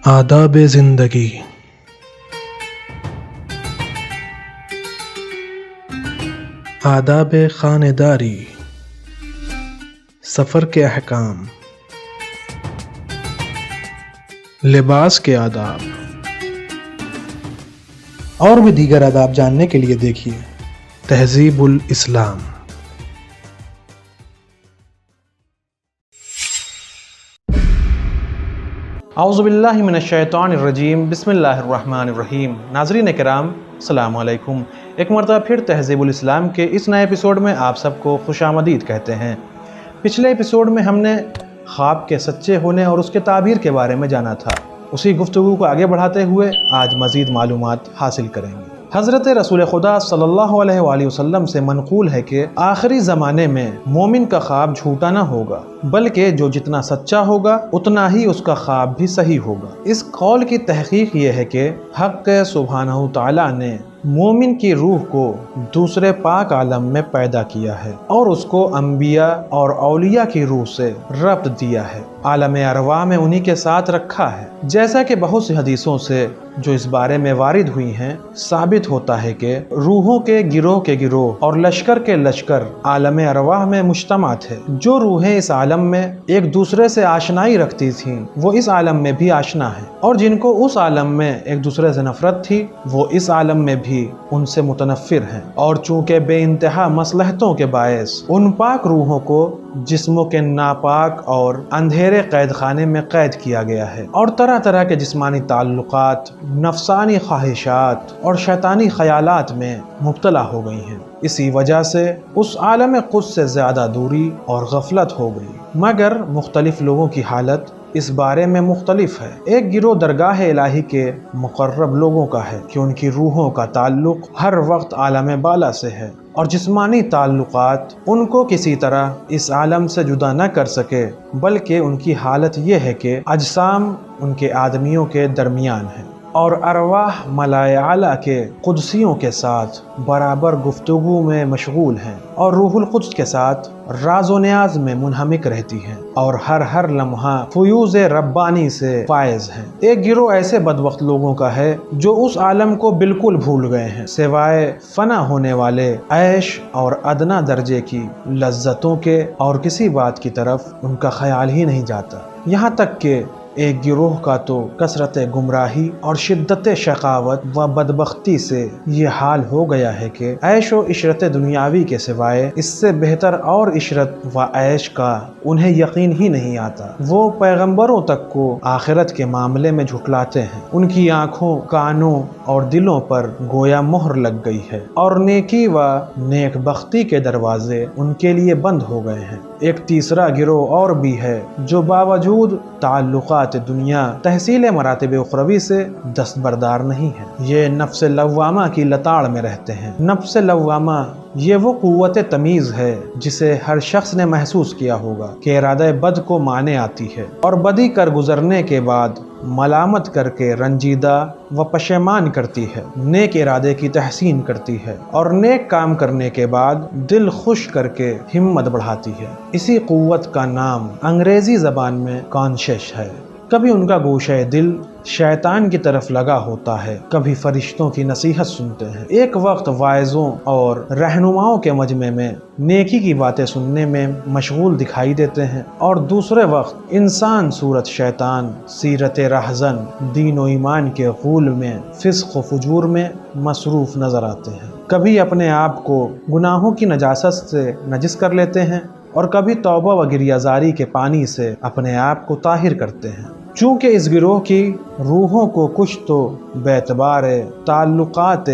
آداب زندگی۔ آداب خانیداری، سفر کے احکام، لباس کے آداب اور بھی دیگر آداب جاننے کے لیے دیکھیے تہذیب الاسلام۔ اعوذ باللہ من الشیطان الرجیم، بسم اللہ الرحمن الرحیم۔ ناظرین کرام، السلام علیکم۔ ایک مرتبہ پھر تہذیب الاسلام کے اس نئے ایپیسوڈ میں آپ سب کو خوش آمدید کہتے ہیں۔ پچھلے ایپیسوڈ میں ہم نے خواب کے سچے ہونے اور اس کے تعبیر کے بارے میں جانا تھا۔ اسی گفتگو کو آگے بڑھاتے ہوئے آج مزید معلومات حاصل کریں گے۔ حضرت رسول خدا صلی اللہ علیہ وآلہ وسلم سے منقول ہے کہ آخری زمانے میں مومن کا خواب جھوٹا نہ ہوگا، بلکہ جو جتنا سچا ہوگا اتنا ہی اس کا خواب بھی صحیح ہوگا۔ اس قول کی تحقیق یہ ہے کہ حق سبحانہ تعالیٰ نے مومن کی روح کو دوسرے پاک عالم میں پیدا کیا ہے اور اس کو انبیاء اور اولیاء کی روح سے ربط دیا ہے، عالم ارواح میں انہی کے ساتھ رکھا ہے۔ جیسا کہ بہت سی حدیثوں سے جو اس بارے میں وارد ہوئی ہیں، ثابت ہوتا ہے کہ روحوں کے گروہ اور لشکر کے لشکر عالم ارواح میں مجتمع تھے۔ جو روحیں اس عالم میں ایک دوسرے سے آشنائی رکھتی تھیں وہ اس عالم میں بھی آشنا ہیں، اور جن کو اس عالم میں ایک دوسرے سے نفرت تھی وہ اس عالم میں بھی ان سے متنفر ہیں، اور چونکہ بے انتہا مصلحتوں کے باعث ان پاک روحوں کو جسموں کے ناپاک اور اندھیرے قید خانے میں قید کیا گیا ہے، اور طرح طرح کے جسمانی تعلقات، نفسانی خواہشات اور شیطانی خیالات میں مبتلا ہو گئی ہیں۔ اسی وجہ سے اس عالم قدس سے زیادہ دوری اور غفلت ہو گئی۔ مگر مختلف لوگوں کی حالت اس بارے میں مختلف ہے۔ ایک گروہ درگاہ الہی کے مقرب لوگوں کا ہے کہ ان کی روحوں کا تعلق ہر وقت عالم بالا سے ہے، اور جسمانی تعلقات ان کو کسی طرح اس عالم سے جدا نہ کر سکے، بلکہ ان کی حالت یہ ہے کہ اجسام ان کے آدمیوں کے درمیان ہیں، اور ارواح ملائے اعلیٰ کے قدسیوں کے ساتھ برابر گفتگو میں مشغول ہیں، اور روح القدس کے ساتھ راز و نیاز میں منہمک رہتی ہیں، اور ہر لمحہ فیوز ربانی سے فائز ہیں۔ ایک گروہ ایسے بدبخت لوگوں کا ہے جو اس عالم کو بالکل بھول گئے ہیں، سوائے فنا ہونے والے عیش اور ادنا درجے کی لذتوں کے، اور کسی بات کی طرف ان کا خیال ہی نہیں جاتا۔ یہاں تک کہ ایک گروہ کا تو کثرت گمراہی اور شدت شقاوت و بدبختی سے یہ حال ہو گیا ہے کہ عیش و عشرت دنیاوی کے سوائے اس سے بہتر اور عشرت و عیش کا انہیں یقین ہی نہیں آتا۔ وہ پیغمبروں تک کو آخرت کے معاملے میں جھٹلاتے ہیں۔ ان کی آنکھوں، کانوں اور دلوں پر گویا مہر لگ گئی ہے، اور نیکی و نیک بختی کے دروازے ان کے لیے بند ہو گئے ہیں۔ ایک تیسرا گروہ اور بھی ہے جو باوجود تعلقات دنیا تحصیل مراتب اخروی سے دستبردار نہیں ہے۔ یہ نفس لوامہ کی لتاڑ میں رہتے ہیں۔ نفس لوامہ یہ وہ قوت تمیز ہے جسے ہر شخص نے محسوس کیا ہوگا کہ ارادہ بد کو مانے آتی ہے، اور بدی کر گزرنے کے بعد ملامت کر کے رنجیدہ و پشیمان کرتی ہے، نیک ارادے کی تحسین کرتی ہے، اور نیک کام کرنے کے بعد دل خوش کر کے ہمت بڑھاتی ہے۔ اسی قوت کا نام انگریزی زبان میں کانشس ہے۔ کبھی ان کا گوشہ دل شیطان کی طرف لگا ہوتا ہے، کبھی فرشتوں کی نصیحت سنتے ہیں۔ ایک وقت واعظوں اور رہنماؤں کے مجمع میں نیکی کی باتیں سننے میں مشغول دکھائی دیتے ہیں، اور دوسرے وقت انسان صورت شیطان، سیرت رہزن، دین و ایمان کے غول میں، فسق و فجور میں مصروف نظر آتے ہیں۔ کبھی اپنے آپ کو گناہوں کی نجاست سے نجس کر لیتے ہیں، اور کبھی توبہ و گریہزاری کے پانی سے اپنے آپ کو طاہر کرتے ہیں۔ چونکہ اس گروہ کی روحوں کو کچھ تو بے اعتبار تعلقات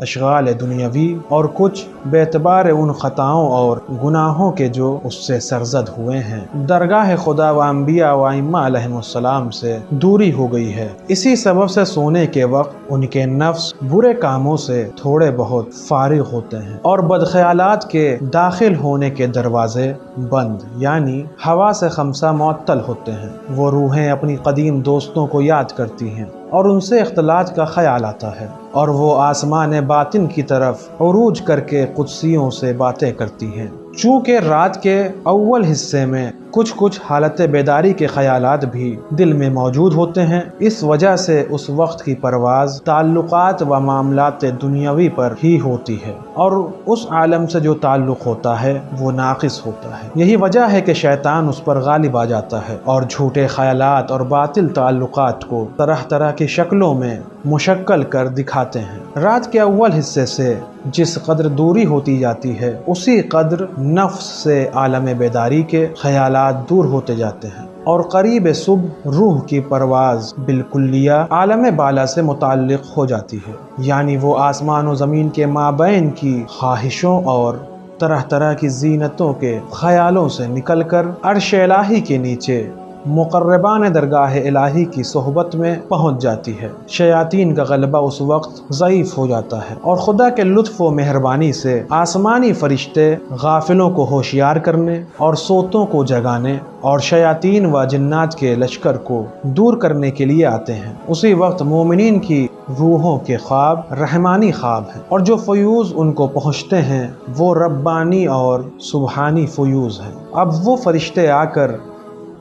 اشغال دنیاوی اور کچھ بے اعتبار ان خطاؤں اور گناہوں کے جو اس سے سرزد ہوئے ہیں، درگاہ خدا و انبیاء و ائمہ علیہم السلام سے دوری ہو گئی ہے۔ اسی سبب سے سونے کے وقت ان کے نفس برے کاموں سے تھوڑے بہت فارغ ہوتے ہیں، اور بدخیالات کے داخل ہونے کے دروازے بند، یعنی ہوا سے خمسہ معطل ہوتے ہیں۔ وہ روحیں اپنی قدیم دوستوں کو یاد کرتی ہیں، اور ان سے اختلاط کا خیال آتا ہے، اور وہ آسمان باطن کی طرف عروج کر کے قدسیوں سے باتیں کرتی ہیں۔ چونکہ رات کے اول حصے میں کچھ حالت بیداری کے خیالات بھی دل میں موجود ہوتے ہیں، اس وجہ سے اس وقت کی پرواز تعلقات و معاملات دنیاوی پر ہی ہوتی ہے، اور اس عالم سے جو تعلق ہوتا ہے وہ ناقص ہوتا ہے۔ یہی وجہ ہے کہ شیطان اس پر غالب آ جاتا ہے اور جھوٹے خیالات اور باطل تعلقات کو طرح طرح کی شکلوں میں مشکل کر دکھاتے ہیں۔ رات کے اول حصے سے جس قدر دوری ہوتی جاتی ہے، اسی قدر نفس سے عالم بیداری کے خیالات دور ہوتے جاتے ہیں، اور قریب صبح روح کی پرواز بالکلیہ عالم بالا سے متعلق ہو جاتی ہے، یعنی وہ آسمان و زمین کے مابین کی خواہشوں اور طرح طرح کی زینتوں کے خیالوں سے نکل کر عرش الہی کے نیچے مقربان درگاہ الہی کی صحبت میں پہنچ جاتی ہے۔ شیاطین کا غلبہ اس وقت ضعیف ہو جاتا ہے، اور خدا کے لطف و مہربانی سے آسمانی فرشتے غافلوں کو ہوشیار کرنے اور سوتوں کو جگانے اور شیاطین و جنات کے لشکر کو دور کرنے کے لیے آتے ہیں۔ اسی وقت مومنین کی روحوں کے خواب رحمانی خواب ہیں، اور جو فیوز ان کو پہنچتے ہیں وہ ربانی اور سبحانی فیوز ہیں۔ اب وہ فرشتے آ کر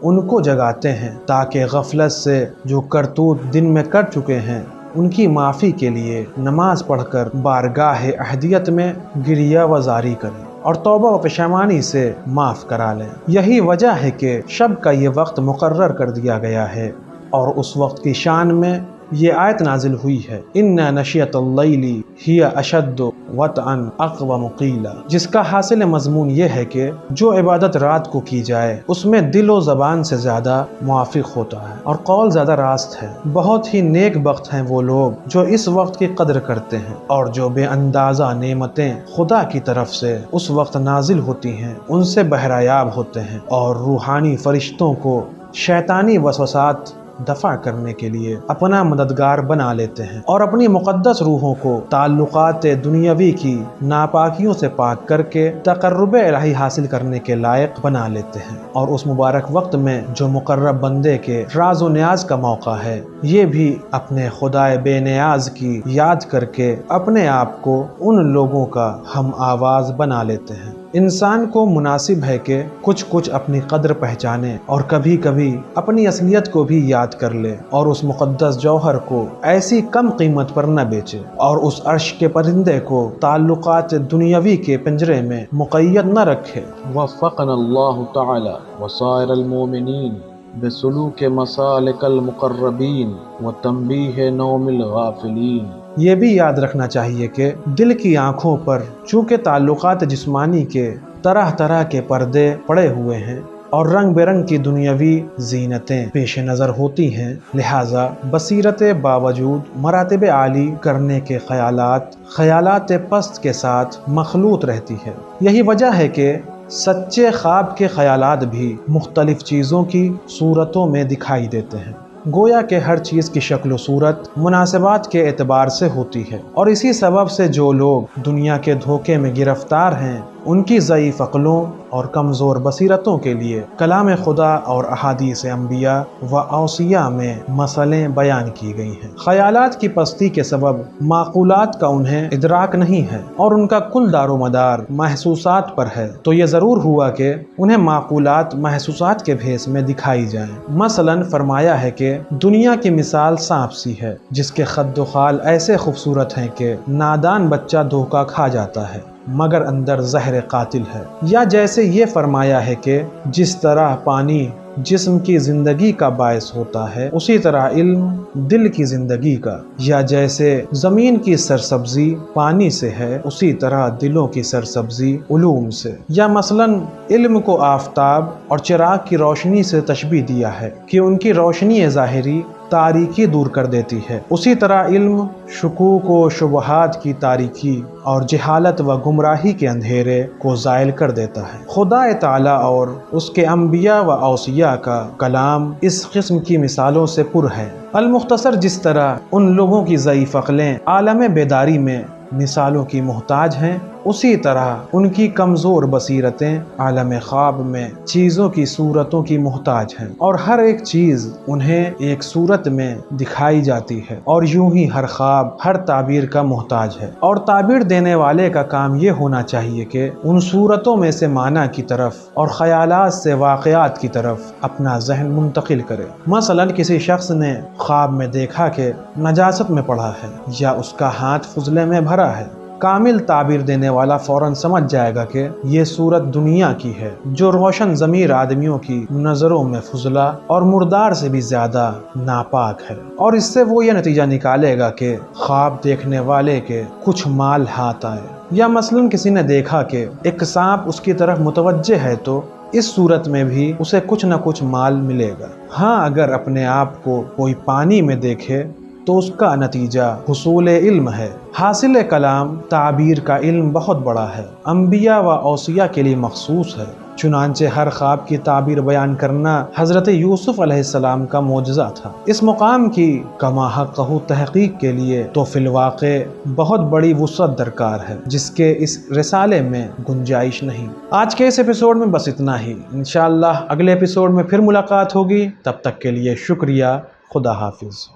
ان کو جگاتے ہیں تاکہ غفلت سے جو کرتوت دن میں کر چکے ہیں ان کی معافی کے لیے نماز پڑھ کر بارگاہ احدیت میں گریہ و زاری کریں اور توبہ و پشیمانی سے معاف کرا لیں۔ یہی وجہ ہے کہ شب کا یہ وقت مقرر کر دیا گیا ہے، اور اس وقت کی شان میں یہ آیت نازل ہوئی ہے، اِنَّ نَشِیَةَ اللَّیلِ ہِیَ أَشَدُّ وَطْئًا أَقْوَمُ قِیلًا، جس کا حاصل مضمون یہ ہے کہ جو عبادت رات کو کی جائے اس میں دل و زبان سے زیادہ موافق ہوتا ہے اور قول زیادہ راست ہے۔ بہت ہی نیک بخت ہیں وہ لوگ جو اس وقت کی قدر کرتے ہیں، اور جو بے اندازہ نعمتیں خدا کی طرف سے اس وقت نازل ہوتی ہیں ان سے بہرایاب ہوتے ہیں، اور روحانی فرشتوں کو شیطانی وسوسات دفع کرنے کے لیے اپنا مددگار بنا لیتے ہیں، اور اپنی مقدس روحوں کو تعلقات دنیاوی کی ناپاکیوں سے پاک کر کے تقرب الہی حاصل کرنے کے لائق بنا لیتے ہیں۔ اور اس مبارک وقت میں جو مقرب بندے کے راز و نیاز کا موقع ہے، یہ بھی اپنے خدائے بے نیاز کی یاد کر کے اپنے آپ کو ان لوگوں کا ہم آواز بنا لیتے ہیں۔ انسان کو مناسب ہے کہ کچھ اپنی قدر پہچانے، اور کبھی کبھی اپنی اصلیت کو بھی یاد کر لے، اور اس مقدس جوہر کو ایسی کم قیمت پر نہ بیچے، اور اس عرش کے پرندے کو تعلقات دنیاوی کے پنجرے میں مقید نہ رکھے۔ وفقنا اللہ تعالی وسائر المومنین بسلوک مسالک المقربین وتنبیہ نوم الغافلین۔ یہ بھی یاد رکھنا چاہیے کہ دل کی آنکھوں پر چونکہ تعلقات جسمانی کے طرح طرح کے پردے پڑے ہوئے ہیں اور رنگ برنگ کی دنیاوی زینتیں پیش نظر ہوتی ہیں، لہٰذا بصیرت باوجود مراتب عالی کرنے کے خیالات پست کے ساتھ مخلوط رہتی ہے۔ یہی وجہ ہے کہ سچے خواب کے خیالات بھی مختلف چیزوں کی صورتوں میں دکھائی دیتے ہیں، گویا کہ ہر چیز کی شکل و صورت مناسبات کے اعتبار سے ہوتی ہے، اور اسی سبب سے جو لوگ دنیا کے دھوکے میں گرفتار ہیں ان کی ضعیف عقلوں اور کمزور بصیرتوں کے لیے کلام خدا اور احادیث انبیاء و اوصیاء میں مسئلیں بیان کی گئی ہیں۔ خیالات کی پستی کے سبب معقولات کا انہیں ادراک نہیں ہے، اور ان کا کل دار و مدار محسوسات پر ہے، تو یہ ضرور ہوا کہ انہیں معقولات محسوسات کے بھیس میں دکھائی جائیں۔ مثلاً فرمایا ہے کہ دنیا کی مثال سانپ سی ہے، جس کے خد و خال ایسے خوبصورت ہیں کہ نادان بچہ دھوکہ کھا جاتا ہے مگر اندر زہر قاتل ہے۔ یا جیسے یہ فرمایا ہے کہ جس طرح پانی جسم کی زندگی کا باعث ہوتا ہے، اسی طرح علم دل کی زندگی کا، یا جیسے زمین کی سرسبزی پانی سے ہے، اسی طرح دلوں کی سرسبزی علوم سے۔ یا مثلاً علم کو آفتاب اور چراغ کی روشنی سے تشبیہ دیا ہے کہ ان کی روشنی ظاہری تاریکی دور کر دیتی ہے، اسی طرح علم شکوک و شبہات کی تاریکی اور جہالت و گمراہی کے اندھیرے کو زائل کر دیتا ہے۔ خدا تعالیٰ اور اس کے انبیاء و اوصیاء کا کلام اس قسم کی مثالوں سے پر ہے۔ المختصر جس طرح ان لوگوں کی ضعیف عقلیں عالم بیداری میں مثالوں کی محتاج ہیں، اسی طرح ان کی کمزور بصیرتیں عالم خواب میں چیزوں کی صورتوں کی محتاج ہیں، اور ہر ایک چیز انہیں ایک صورت میں دکھائی جاتی ہے، اور یوں ہی ہر خواب ہر تعبیر کا محتاج ہے، اور تعبیر دینے والے کا کام یہ ہونا چاہیے کہ ان صورتوں میں سے معنی کی طرف اور خیالات سے واقعات کی طرف اپنا ذہن منتقل کرے۔ مثلا کسی شخص نے خواب میں دیکھا کہ نجاست میں پڑا ہے یا اس کا ہاتھ فضلے میں بھرا ہے، کامل تعبیر دینے والا فوراً سمجھ جائے گا کہ یہ صورت دنیا کی ہے جو روشن ضمیر آدمیوں کی نظروں میں فضلہ اور مردار سے بھی زیادہ ناپاک ہے، اور اس سے وہ یہ نتیجہ نکالے گا کہ خواب دیکھنے والے کے کچھ مال ہاتھ آئے۔ یا مثلاً کسی نے دیکھا کہ ایک سانپ اس کی طرف متوجہ ہے تو اس صورت میں بھی اسے کچھ نہ کچھ مال ملے گا۔ ہاں اگر اپنے آپ کو کوئی پانی میں دیکھے تو اس کا نتیجہ حصول علم ہے۔ حاصل کلام تعبیر کا علم بہت بڑا ہے، انبیاء و اوصیاء کے لیے مخصوص ہے، چنانچہ ہر خواب کی تعبیر بیان کرنا حضرت یوسف علیہ السلام کا معجزہ تھا۔ اس مقام کی کما حقہ تحقیق کے لیے تو فی الواقع بہت بڑی وسعت درکار ہے، جس کے اس رسالے میں گنجائش نہیں۔ آج کے اس ایپیسوڈ میں بس اتنا ہی، انشاءاللہ اگلے ایپیسوڈ میں پھر ملاقات ہوگی، تب تک کے لیے شکریہ، خدا حافظ۔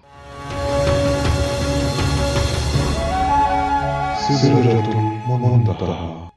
سدرة المنتهى